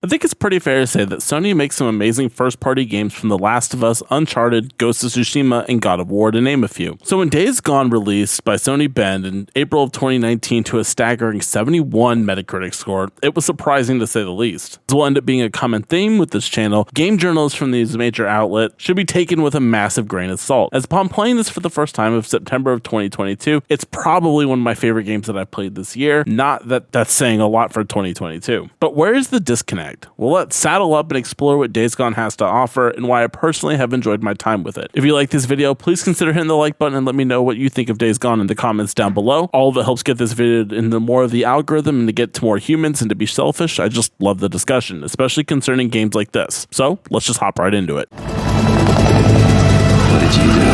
I think it's pretty fair to say that Sony makes some amazing first-party games from The Last of Us, Uncharted, Ghost of Tsushima, and God of War, to name a few. So when Days Gone released by Sony Bend in April of 2019 to a staggering 71 Metacritic score, it was surprising to say the least. This will end up being a common theme with this channel. Game journalists from these major outlets should be taken with a massive grain of salt, as upon playing this for the first time of September of 2022, it's probably one of my favorite games that I've played this year. Not that that's saying a lot for 2022. But where is the disconnect? Well, let's saddle up and explore what Days Gone has to offer and why I personally have enjoyed my time with it. If you like this video, please consider hitting the like button and let me know what you think of Days Gone in the comments down below. All of it helps get this video into more of the algorithm and to get to more humans, and to be selfish, I just love the discussion, especially concerning games like this. So let's just hop right into it. What did you do?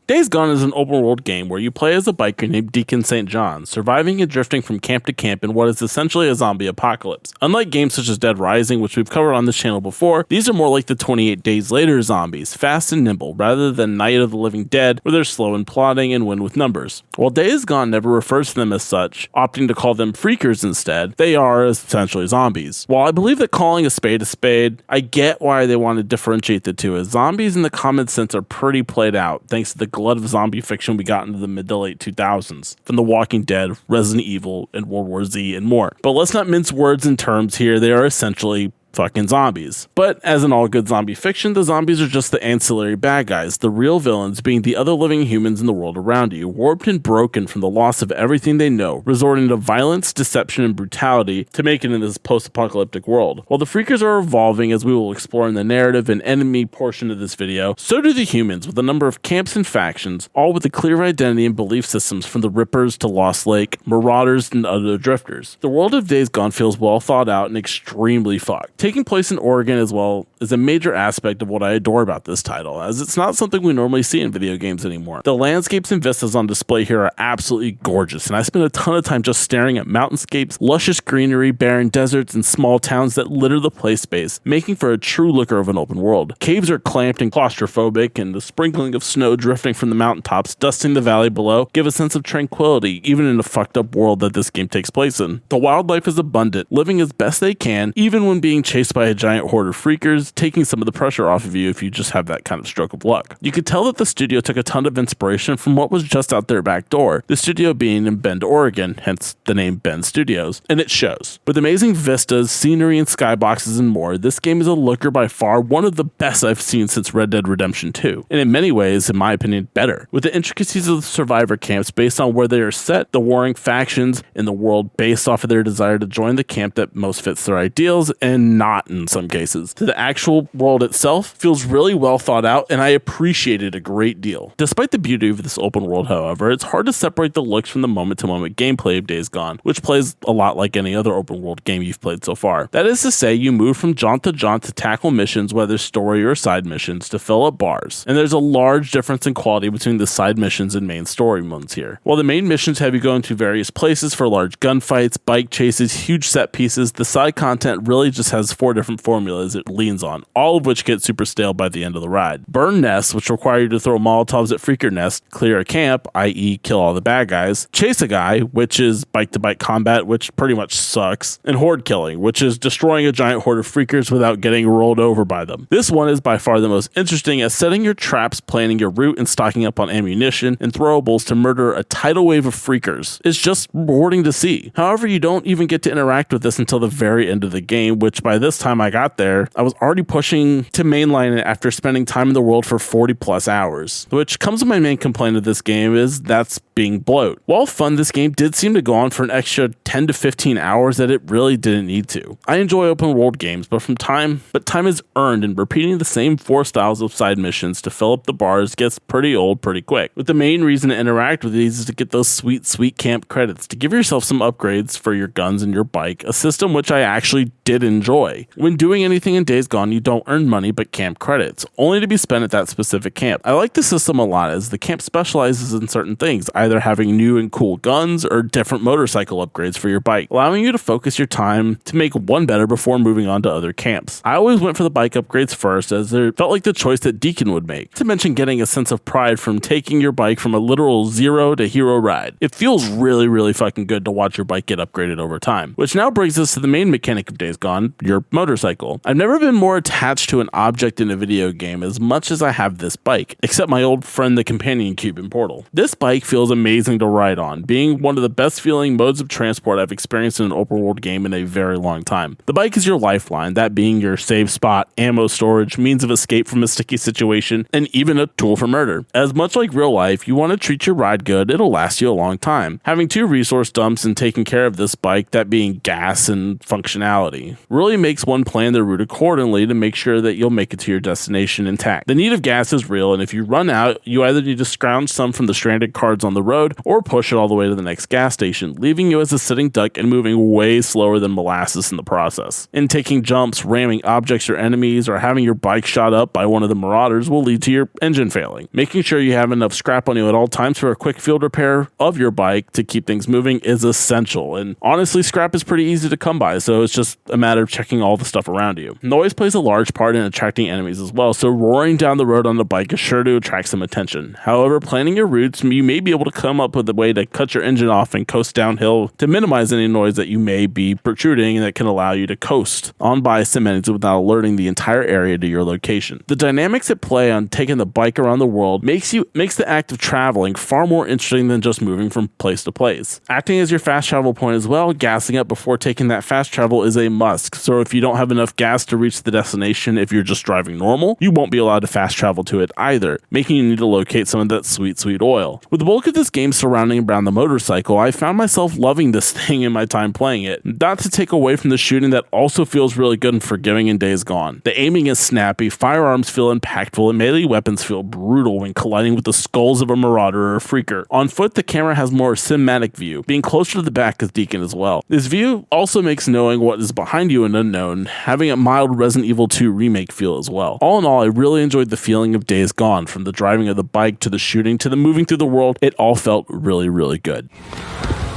Days Gone is an open-world game where you play as a biker named Deacon St. John, surviving and drifting from camp to camp in what is essentially a zombie apocalypse. Unlike games such as Dead Rising, which we've covered on this channel before, these are more like the 28 Days Later zombies, fast and nimble, rather than Night of the Living Dead, where they're slow and plodding and win with numbers. While Days Gone never refers to them as such, opting to call them freakers instead, they are essentially zombies. While I believe that calling a spade, I get why they want to differentiate the two, as zombies in the common sense are pretty played out, thanks to the glut of zombie fiction we got into the mid to late 2000s, from The Walking Dead, Resident Evil, and World War Z, and more. But let's not mince words and terms here, they are essentially fucking zombies. But as in all good zombie fiction, the zombies are just the ancillary bad guys, the real villains being the other living humans in the world around you, warped and broken from the loss of everything they know, resorting to violence, deception, and brutality to make it in this post-apocalyptic world. While the freakers are evolving, as we will explore in the narrative and enemy portion of this video, so do the humans, with a number of camps and factions, all with a clear identity and belief systems, from the Rippers to Lost Lake, Marauders, and other drifters. The world of Days Gone feels well thought out and extremely fucked. Taking place in Oregon as well is a major aspect of what I adore about this title, as it's not something we normally see in video games anymore. The landscapes and vistas on display here are absolutely gorgeous, and I spent a ton of time just staring at mountainscapes, luscious greenery, barren deserts, and small towns that litter the play space, making for a true looker of an open world. Caves are clamped and claustrophobic, and the sprinkling of snow drifting from the mountaintops, dusting the valley below, give a sense of tranquility, even in a fucked up world that this game takes place in. The wildlife is abundant, living as best they can, even when being chased by a giant horde of freakers, taking some of the pressure off of you if you just have that kind of stroke of luck. You could tell that the studio took a ton of inspiration from what was just out their back door, the studio being in Bend, Oregon, hence the name Bend Studios, and it shows. With amazing vistas, scenery, and skyboxes and more, this game is a looker by far one of the best I've seen since Red Dead Redemption 2, and in many ways, in my opinion, better. With the intricacies of the survivor camps based on where they are set, the warring factions in the world based off of their desire to join the camp that most fits their ideals, and not in some cases. To the actual world itself feels really well thought out, and I appreciate it a great deal. Despite the beauty of this open world, however, it's hard to separate the looks from the moment-to-moment gameplay of Days Gone, which plays a lot like any other open world game you've played so far. That is to say, you move from jaunt to jaunt to tackle missions, whether story or side missions, to fill up bars, and there's a large difference in quality between the side missions and main story modes here. While the main missions have you going to various places for large gunfights, bike chases, huge set pieces, the side content really just has 4 different formulas it leans on, all of which get super stale by the end of the ride. Burn nests, which require you to throw Molotovs at freaker nests, clear a camp, i.e. kill all the bad guys, chase a guy, which is bike-to-bike combat, which pretty much sucks, and horde killing, which is destroying a giant horde of freakers without getting rolled over by them. This one is by far the most interesting, as setting your traps, planning your route, and stocking up on ammunition and throwables to murder a tidal wave of freakers is just rewarding to see. However, you don't even get to interact with this until the very end of the game, which by this time I got there, I was already pushing to mainline it after spending time in the world for 40 plus hours, which comes with my main complaint of this game is that's being bloat. While fun, this game did seem to go on for an extra 10 to 15 hours that it really didn't need to. I enjoy open world games, but time is earned, and repeating the same 4 styles of side missions to fill up the bars gets pretty old pretty quick. With the main reason to interact with these is to get those sweet camp credits, to give yourself some upgrades for your guns and your bike, a system which I actually did enjoy. way. When doing anything in Days Gone, you don't earn money but camp credits, only to be spent at that specific camp. I like the system a lot as the camp specializes in certain things, either having new and cool guns or different motorcycle upgrades for your bike, allowing you to focus your time to make one better before moving on to other camps. I always went for the bike upgrades first as it felt like the choice that Deacon would make, to mention getting a sense of pride from taking your bike from a literal zero to hero ride. It feels really fucking good to watch your bike get upgraded over time, which now brings us to the main mechanic of Days Gone, your motorcycle. I've never been more attached to an object in a video game as much as I have this bike, except my old friend the companion cube in Portal. This bike feels amazing to ride on, being one of the best feeling modes of transport I've experienced in an open world game in a very long time. The bike is your lifeline, that being your save spot, ammo storage, means of escape from a sticky situation, and even a tool for murder. As much like real life, you want to treat your ride good, it'll last you a long time. Having 2 resource dumps and taking care of this bike, that being gas and functionality, really makes one plan their route accordingly to make sure that you'll make it to your destination intact. The need of gas is real, and if you run out, you either need to scrounge some from the stranded cards on the road or push it all the way to the next gas station, leaving you as a sitting duck and moving way slower than molasses in the process. And taking jumps, ramming objects or enemies, or having your bike shot up by one of the marauders will lead to your engine failing. Making sure you have enough scrap on you at all times for a quick field repair of your bike to keep things moving is essential, and honestly, scrap is pretty easy to come by, so it's just a matter of checking all the stuff around you. Noise plays a large part in attracting enemies as well, so roaring down the road on the bike is sure to attract some attention. However, planning your routes, you may be able to come up with a way to cut your engine off and coast downhill to minimize any noise that you may be protruding, and that can allow you to coast on by some enemies without alerting the entire area to your location. The dynamics at play on taking the bike around the world makes the act of traveling far more interesting than just moving from place to place. Acting as your fast travel point as well, gassing up before taking that fast travel is a must, so if you don't have enough gas to reach the destination if you're just driving normal, you won't be allowed to fast travel to it either, making you need to locate some of that sweet oil. With the bulk of this game surrounding around the motorcycle, I found myself loving this thing in my time playing it. Not to take away from the shooting that also feels really good and forgiving in Days Gone. The aiming is snappy, firearms feel impactful, and melee weapons feel brutal when colliding with the skulls of a marauder or a freaker. On foot, the camera has more cinematic view, being closer to the back as Deacon as well. This view also makes knowing what is behind you an unknown, having a mild Resident Evil 2 remake feel as well. All in all, I really enjoyed the feeling of Days Gone, from the driving of the bike to the shooting to the moving through the world. It all felt really good.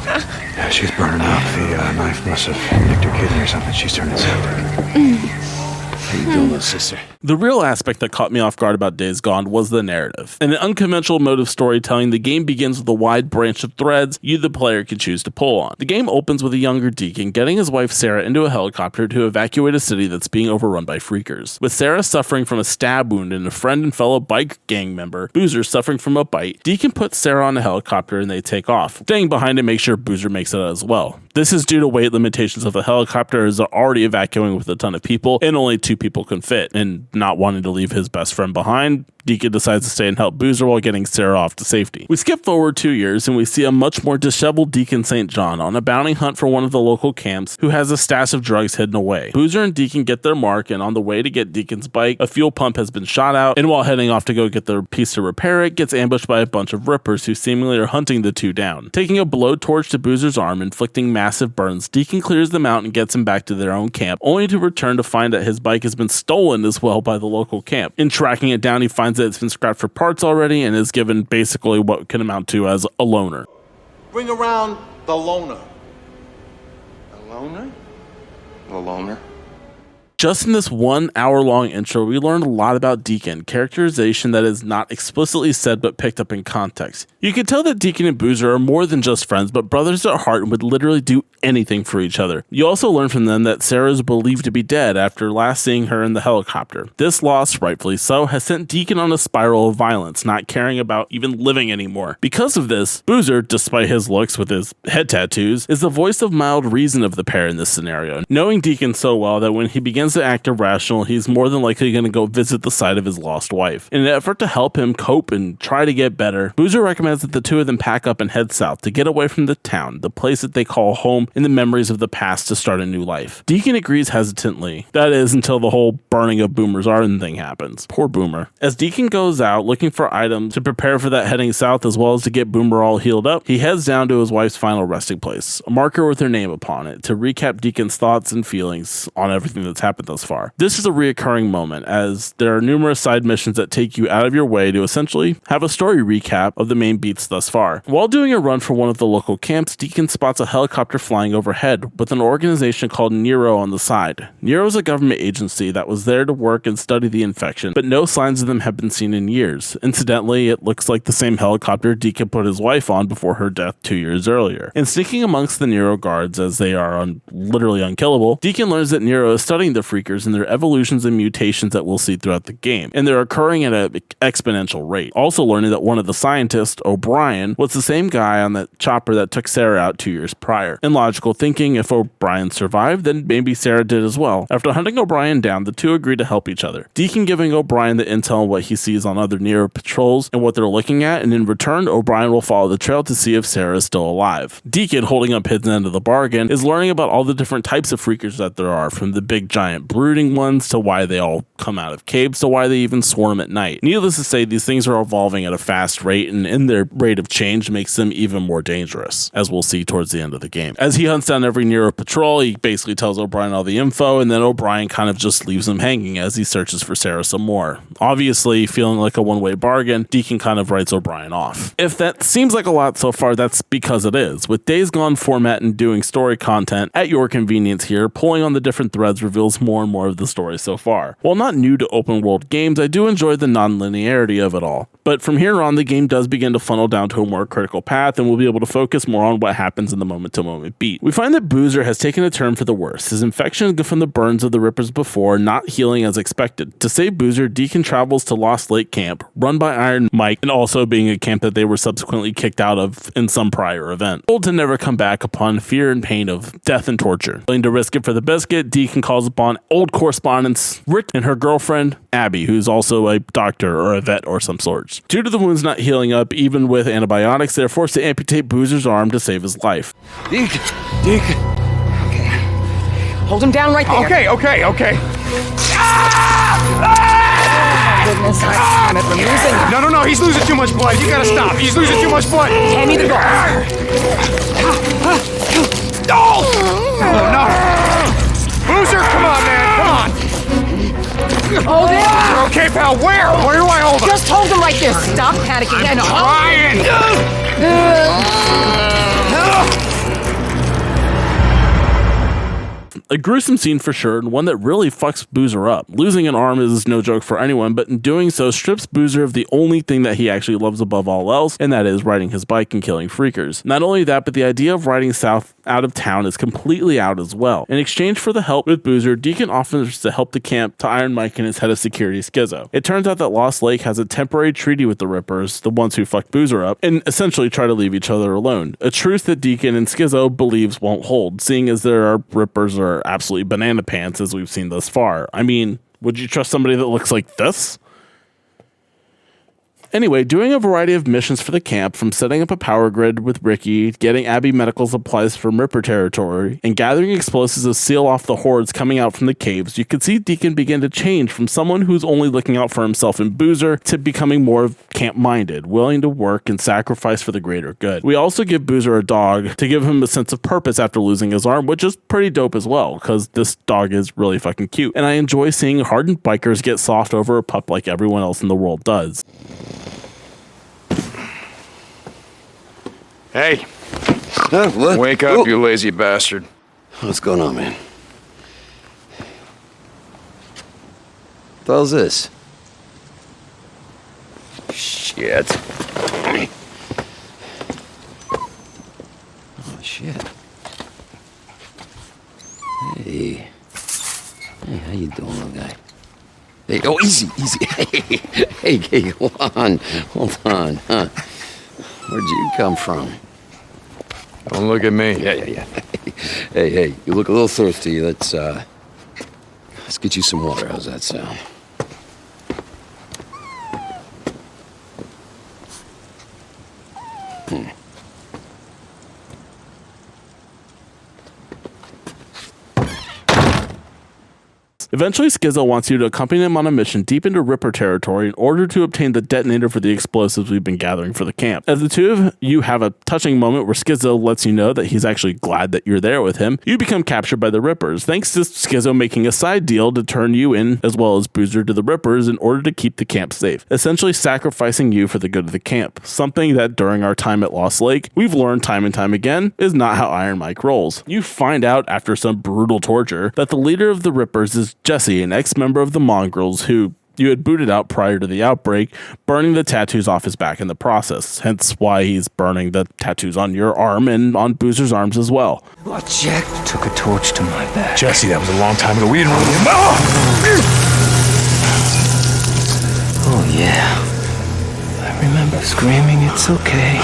Yeah, she's burning up. The knife must have nicked her kidney or something. She's turning septic. How you doing, little sister? The real aspect that caught me off guard about Days Gone was the narrative. In an unconventional mode of storytelling, the game begins with a wide branch of threads you, the player, can choose to pull on. The game opens with a younger Deacon getting his wife Sarah into a helicopter to evacuate a city that's being overrun by freakers. With Sarah suffering from a stab wound and a friend and fellow bike gang member, Boozer, suffering from a bite, Deacon puts Sarah on a helicopter and they take off, staying behind to make sure Boozer makes it as well. This is due to weight limitations of the helicopter, as they're already evacuating with a ton of people and only 2 people can fit, and not wanting to leave his best friend behind, Deacon decides to stay and help Boozer while getting Sarah off to safety. We skip forward 2 years and we see a much more disheveled Deacon St. John on a bounty hunt for one of the local camps who has a stash of drugs hidden away. Boozer and Deacon get their mark, and on the way to get Deacon's bike, a fuel pump has been shot out, and while heading off to go get their piece to repair it, gets ambushed by a bunch of rippers who seemingly are hunting the 2 down. Taking a blowtorch to Boozer's arm, inflicting massive burns, Deacon clears them out and gets him back to their own camp, only to return to find that his bike has been stolen as well by the local camp. In tracking it down, he finds that it's been scrapped for parts already and is given basically what can amount to as a loaner. Bring around the loaner. The loner? The loner? Just in this 1 hour-long intro, we learned a lot about Deacon, characterization that is not explicitly said but picked up in context. You can tell that Deacon and Boozer are more than just friends, but brothers at heart and would literally do anything for each other. You also learn from them that Sarah is believed to be dead after last seeing her in the helicopter. This loss, rightfully so, has sent Deacon on a spiral of violence, not caring about even living anymore. Because of this, Boozer, despite his looks with his head tattoos, is the voice of mild reason of the pair in this scenario, knowing Deacon so well that when he begins knows to act irrational, he's more than likely going to go visit the site of his lost wife. In an effort to help him cope and try to get better, Boozer recommends that the two of them pack up and head south to get away from the town, the place that they call home, and the memories of the past to start a new life. Deacon agrees hesitantly. That is, until the whole burning of Boomer's Arden thing happens. Poor Boomer. As Deacon goes out looking for items to prepare for that heading south as well as to get Boomer all healed up, he heads down to his wife's final resting place, a marker with her name upon it, to recap Deacon's thoughts and feelings on everything that's happened thus far. This is a reoccurring moment, as there are numerous side missions that take you out of your way to essentially have a story recap of the main beats thus far. While doing a run for one of the local camps, Deacon spots a helicopter flying overhead with an organization called Nero on the side. Nero is a government agency that was there to work and study the infection, but no signs of them have been seen in years. Incidentally, it looks like the same helicopter Deacon put his wife on before her death 2 years earlier. And sneaking amongst the Nero guards, as they are literally unkillable, Deacon learns that Nero is studying the Freakers and their evolutions and mutations that we'll see throughout the game, and they're occurring at an exponential rate. Also learning that one of the scientists, O'Brien, was the same guy on that chopper that took Sarah out 2 years prior. In logical thinking, if O'Brien survived, then maybe Sarah did as well. After hunting O'Brien down, the two agree to help each other. Deacon giving O'Brien the intel on what he sees on other Nero patrols and what they're looking at, and in return, O'Brien will follow the trail to see if Sarah is still alive. Deacon, holding up his end of the bargain, is learning about all the different types of Freakers that there are, from the big giant brooding ones to why they all come out of caves to why they even swarm at night. Needless to say, these things are evolving at a fast rate, and in their rate of change makes them even more dangerous, as we'll see towards the end of the game. As he hunts down every Nero patrol, he basically tells O'Brien all the info, and then O'Brien kind of just leaves him hanging as he searches for Sarah some more. Obviously, feeling like a one-way bargain, Deacon kind of writes O'Brien off. If that seems like a lot so far, that's because it is. With Days Gone format and doing story content at your convenience here, pulling on the different threads reveals more and more of the story so far. While not new to open world games, I do enjoy the non-linearity of it all. But from here on, the game does begin to funnel down to a more critical path, and we'll be able to focus more on what happens in the moment-to-moment beat. We find that Boozer has taken a turn for the worse, his infection from the burns of the Rippers before not healing as expected. To save Boozer, Deacon travels to Lost Lake Camp, run by Iron Mike, and also being a camp that they were subsequently kicked out of in some prior event. Told to never come back upon fear and pain of death and torture. Willing to risk it for the biscuit, Deacon calls upon old correspondents Rick and her girlfriend, Abby, who's also a doctor or a vet or some sorts. Due to the wounds not healing up, even with antibiotics, they're forced to amputate Boozer's arm to save his life. Deacon. Okay. Hold him down right there. Okay. Goodness, I'm losing. No, he's losing too much blood. You gotta stop. He's losing too much blood. Hand me the gauze. Oh, no. Boozer, come on, man. Come on. Hold him. Okay, pal. Where? Where do I hold him? Just hold him right there. Stop panicking and Ryan! A gruesome scene for sure, and one that really fucks Boozer up. Losing an arm is no joke for anyone, but in doing so strips Boozer of the only thing that he actually loves above all else, and that is riding his bike and killing Freakers. Not only that, but the idea of riding south out of town is completely out as well. In exchange for the help with Boozer, Deacon offers to help the camp to Iron Mike and his head of security, Schizo. It turns out that Lost Lake has a temporary treaty with the Rippers, the ones who fucked Boozer up, and essentially try to leave each other alone. A truce that Deacon and Schizo believes won't hold, seeing as there are Rippers are absolutely banana pants as we've seen thus far. I mean, would you trust somebody that looks like this? Anyway, doing a variety of missions for the camp, from setting up a power grid with Ricky, getting Abby medical supplies from Ripper territory, and gathering explosives to seal off the hordes coming out from the caves, you could see Deacon begin to change from someone who's only looking out for himself and Boozer to becoming more camp-minded, willing to work and sacrifice for the greater good. We also give Boozer a dog to give him a sense of purpose after losing his arm, which is pretty dope as well, because this dog is really fucking cute. And I enjoy seeing hardened bikers get soft over a pup like everyone else in the world does. Hey, What? wake up, you lazy bastard. What's going on, man? What the hell's this? Shit. Oh, shit. Hey. Hey, how you doing, little guy? Hey, oh, easy. Hey, hold on. Huh? Where'd you come from? Don't look at me. Yeah. Hey, you look a little thirsty. Let's Let's get you some water. How's that sound? Eventually, Skizzo wants you to accompany him on a mission deep into Ripper territory in order to obtain the detonator for the explosives we've been gathering for the camp. As the two of you have a touching moment where Skizzo lets you know that he's actually glad that you're there with him, you become captured by the Rippers, thanks to Skizzo making a side deal to turn you in, as well as Boozer, to the Rippers in order to keep the camp safe, essentially sacrificing you for the good of the camp, something that during our time at Lost Lake, we've learned time and time again is not how Iron Mike rolls. You find out after some brutal torture that the leader of the Rippers is Jesse, an ex-member of the Mongrels who you had booted out prior to the outbreak, burning the tattoos off his back in the process, hence why he's burning the tattoos on your arm and on Boozer's arms as well. Well, Jack took a torch to my back. Jesse, that was a long time ago. We didn't really... Oh, yeah. I remember screaming, it's okay.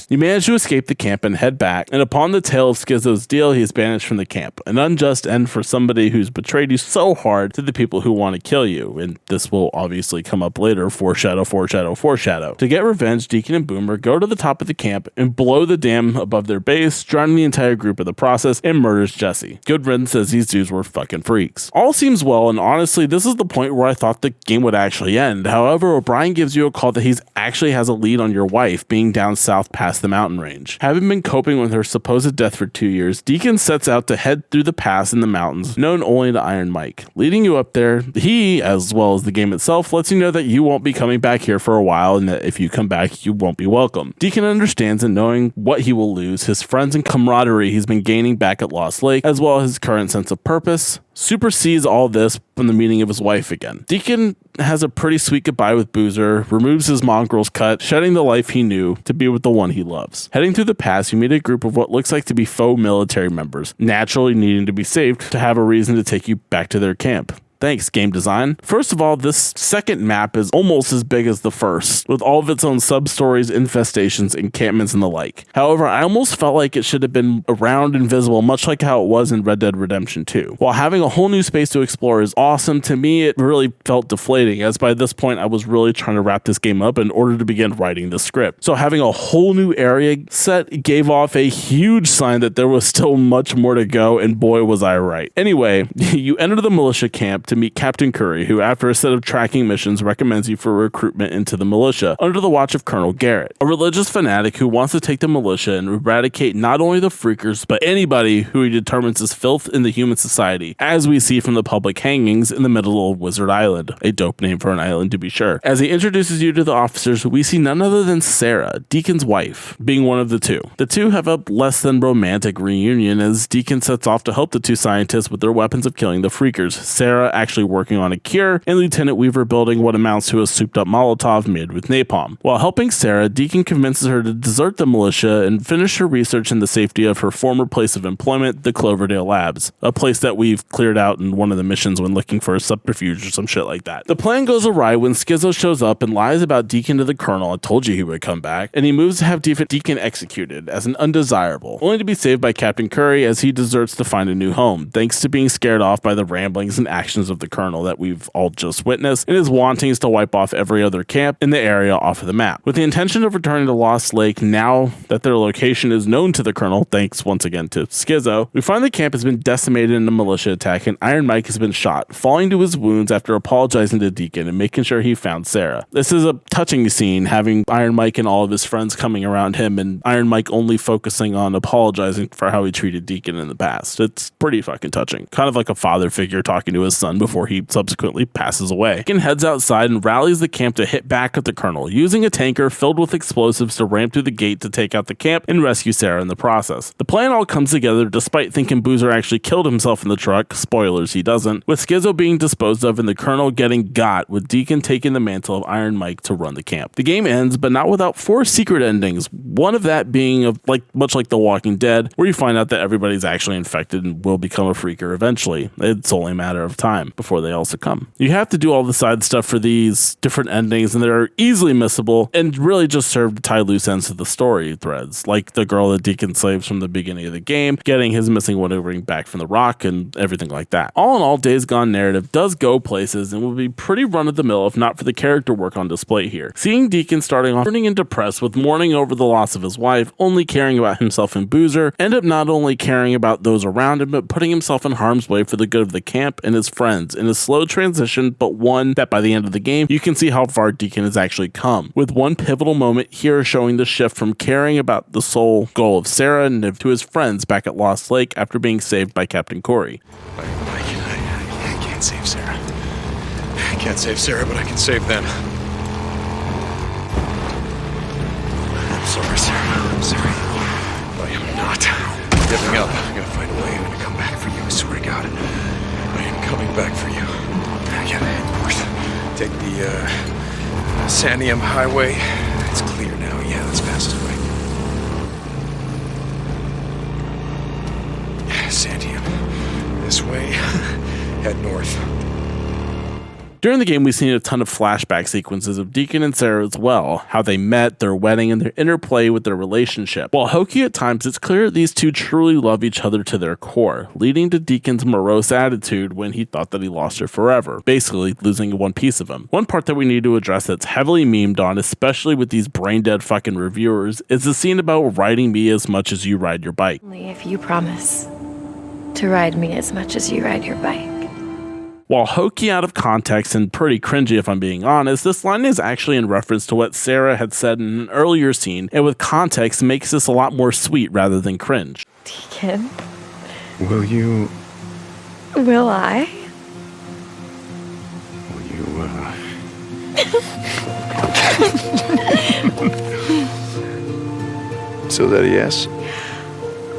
You manage to escape the camp and head back, and upon the tale of Skizzo's deal, he is banished from the camp. An unjust end for somebody who's betrayed you so hard to the people who want to kill you, and this will obviously come up later, foreshadow, foreshadow, foreshadow. To get revenge, Deacon and Boomer go to the top of the camp and blow the dam above their base, drowning the entire group in the process, and murders Jesse. Good riddance, says these dudes were fucking freaks. All seems well, and honestly, this is the point where I thought the game would actually end. However, O'Brien gives you a call that he actually has a lead on your wife being down south past the mountain range. Having been coping with her supposed death for 2 years, Deacon sets out to head through the pass in the mountains, known only to Iron Mike. Leading you up there, he, as well as the game itself, lets you know that you won't be coming back here for a while, and that if you come back, you won't be welcome. Deacon understands, and knowing what he will lose, his friends and camaraderie he's been gaining back at Lost Lake, as well as his current sense of purpose, supersedes all this from the meeting of his wife again. Deacon has a pretty sweet goodbye with Boozer, removes his mongrel's cut, shedding the life he knew to be with the one he loves. Heading through the pass, you meet a group of what looks like to be faux military members, naturally needing to be saved to have a reason to take you back to their camp. Thanks, game design. First of all, this second map is almost as big as the first, with all of its own sub-stories, infestations, encampments, and the like. However, I almost felt like it should have been around and visible, much like how it was in Red Dead Redemption 2. While having a whole new space to explore is awesome, to me it really felt deflating, as by this point I was really trying to wrap this game up in order to begin writing the script. So having a whole new area set gave off a huge sign that there was still much more to go, and boy was I right. Anyway, you enter the militia camp to meet Captain Curry, who after a set of tracking missions recommends you for recruitment into the militia under the watch of Colonel Garrett, a religious fanatic who wants to take the militia and eradicate not only the freakers but anybody who he determines is filth in the human society, as we see from the public hangings in the middle of Wizard Island, a dope name for an island to be sure. As he introduces you to the officers, we see none other than Sarah, Deacon's wife, being one of the two. The two have a less than romantic reunion as Deacon sets off to help the two scientists with their weapons of killing the freakers, Sarah actually working on a cure, and Lieutenant Weaver building what amounts to a souped-up Molotov made with napalm. While helping Sarah, Deacon convinces her to desert the militia and finish her research in the safety of her former place of employment, the Cloverdale Labs, a place that we've cleared out in one of the missions when looking for a subterfuge or some shit like that. The plan goes awry when Skizzo shows up and lies about Deacon to the Colonel. I told you he would come back, and he moves to have Deacon executed as an undesirable, only to be saved by Captain Curry as he deserts to find a new home, thanks to being scared off by the ramblings and actions of the Colonel that we've all just witnessed, and his wantings to wipe off every other camp in the area off of the map. With the intention of returning to Lost Lake now that their location is known to the Colonel, thanks once again to Skizzo, we find the camp has been decimated in a militia attack and Iron Mike has been shot, falling to his wounds after apologizing to Deacon and making sure he found Sarah. This is a touching scene, having Iron Mike and all of his friends coming around him and Iron Mike only focusing on apologizing for how he treated Deacon in the past. It's pretty fucking touching. Kind of like a father figure talking to his son before he subsequently passes away. Deacon heads outside and rallies the camp to hit back at the Colonel, using a tanker filled with explosives to ram through the gate to take out the camp and rescue Sarah in the process. The plan all comes together despite thinking Boozer actually killed himself in the truck, spoilers he doesn't, with Skizzo being disposed of and the Colonel getting got, with Deacon taking the mantle of Iron Mike to run the camp. The game ends, but not without 4 secret endings, one of that being much like The Walking Dead, where you find out that everybody's actually infected and will become a freaker eventually. It's only a matter of time. time before they all succumb. You have to do all the side stuff for these different endings, and they're easily missable and really just serve to tie loose ends to the story threads, like the girl that Deacon saves from the beginning of the game, getting his missing wedding ring back from the Rock, and everything like that. All in all, Days Gone narrative does go places and would be pretty run-of-the-mill if not for the character work on display here. Seeing Deacon starting off turning into depressed with mourning over the loss of his wife, only caring about himself and Boozer, end up not only caring about those around him, but putting himself in harm's way for the good of the camp and his friends in a slow transition, but one that by the end of the game, you can see how far Deacon has actually come, with one pivotal moment here showing the shift from caring about the sole goal of Sarah and Niv to his friends back at Lost Lake after being saved by Captain Corey. I can't save Sarah. I can't save Sarah, but I can save them. I'm sorry, Sarah. I'm sorry. I am not giving up. I'm gonna find a way. I'm gonna come back for you. I swear to God. I am coming back for you. I gotta head north. Take the Sandium Highway. It's clear now. Yeah, that's fastest way. Sandium. This way. Head north. During the game, we've seen a ton of flashback sequences of Deacon and Sarah as well, how they met, their wedding, and their interplay with their relationship. While hokey at times, it's clear that these two truly love each other to their core, leading to Deacon's morose attitude when he thought that he lost her forever, basically losing one piece of him. One part that we need to address that's heavily memed on, especially with these brain-dead fucking reviewers, is the scene about riding me as much as you ride your bike. Only if you promise to ride me as much as you ride your bike. While hokey out of context and pretty cringy if I'm being honest, this line is actually in reference to what Sarah had said in an earlier scene, and with context makes this a lot more sweet rather than cringe. Deacon, Will you... will I? Will you, So that a yes?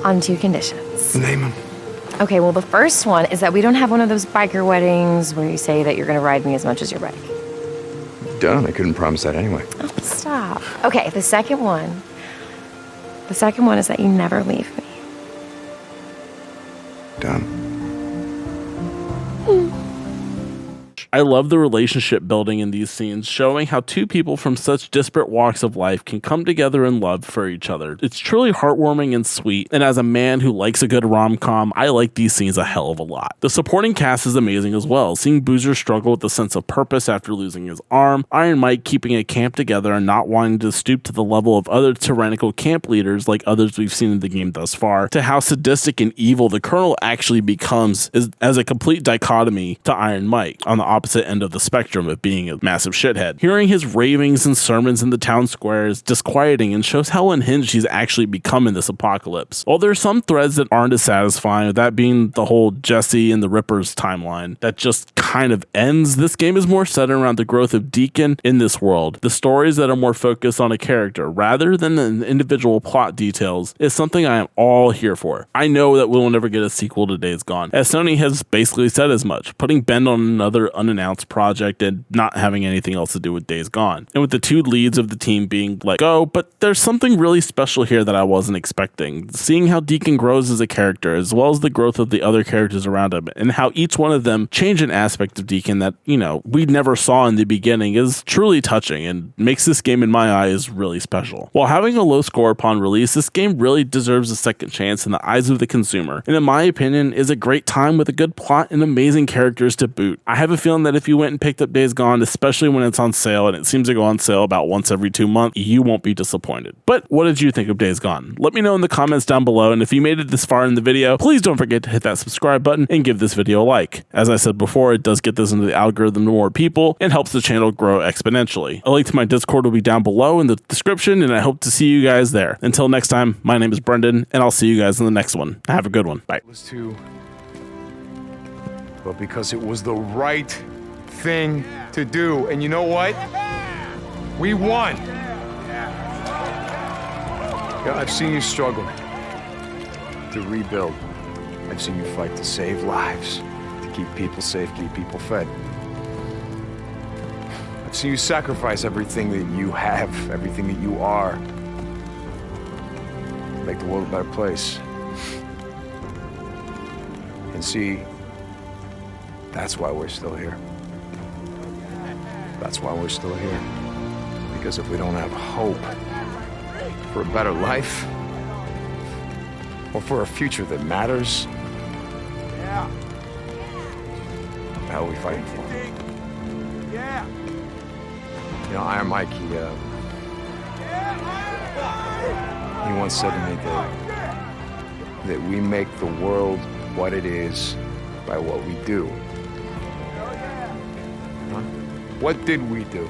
On 2 conditions. Name him. Okay, well, the first one is that we don't have one of those biker weddings where you say that you're gonna ride me as much as your bike. Done. I couldn't promise that anyway. Oh, stop. Okay, the second one is that you never leave me. Done. I love the relationship building in these scenes, showing how two people from such disparate walks of life can come together in love for each other. It's truly heartwarming and sweet, and as a man who likes a good rom-com, I like these scenes a hell of a lot. The supporting cast is amazing as well, seeing Boozer struggle with the sense of purpose after losing his arm, Iron Mike keeping a camp together and not wanting to stoop to the level of other tyrannical camp leaders like others we've seen in the game thus far, to how sadistic and evil the Colonel actually becomes as a complete dichotomy to Iron Mike, on the opposite end of the spectrum of being a massive shithead. Hearing his ravings and sermons in the town square is disquieting and shows how unhinged he's actually become in this apocalypse. While there's some threads that aren't as satisfying, that being the whole Jesse and the Rippers timeline that just kind of ends, this game is more centered around the growth of Deacon in this world. The stories that are more focused on a character rather than the individual plot details is something I am all here for. I know that we'll never get a sequel to Days Gone, as Sony has basically said as much, putting Ben on another unannounced project and not having anything else to do with Days Gone. And with the two leads of the team being let go, but there's something really special here that I wasn't expecting. Seeing how Deacon grows as a character, as well as the growth of the other characters around him, and how each one of them change an aspect of Deacon that, we never saw in the beginning is truly touching and makes this game in my eyes really special. While having a low score upon release, this game really deserves a second chance in the eyes of the consumer, and in my opinion is a great time with a good plot and amazing characters to boot. I have a feeling that if you went and picked up Days Gone, especially when it's on sale, and it seems to go on sale about once every 2 months, you won't be disappointed. But what did you think of Days Gone? Let me know in the comments down below, and if you made it this far in the video, please don't forget to hit that subscribe button and give this video a like. As I said before, it does get this into the algorithm to more people and helps the channel grow exponentially. A link to my Discord will be down below in the description, and I hope to see you guys there. Until next time, my name is Brendan, and I'll see you guys in the next one. Have a good one. Bye. But because it was the right thing to do. And you know what? We won. Yeah, I've seen you struggle to rebuild. I've seen you fight to save lives, to keep people safe, keep people fed. I've seen you sacrifice everything that you have, everything that you are, to make the world a better place. And see, That's why we're still here. That's why we're still here. Because if we don't have hope for a better life, or for a future that matters, what the hell are we fighting for? You know, Iron Mike, he once said to me that we make the world what it is by what we do. Huh? What did we do?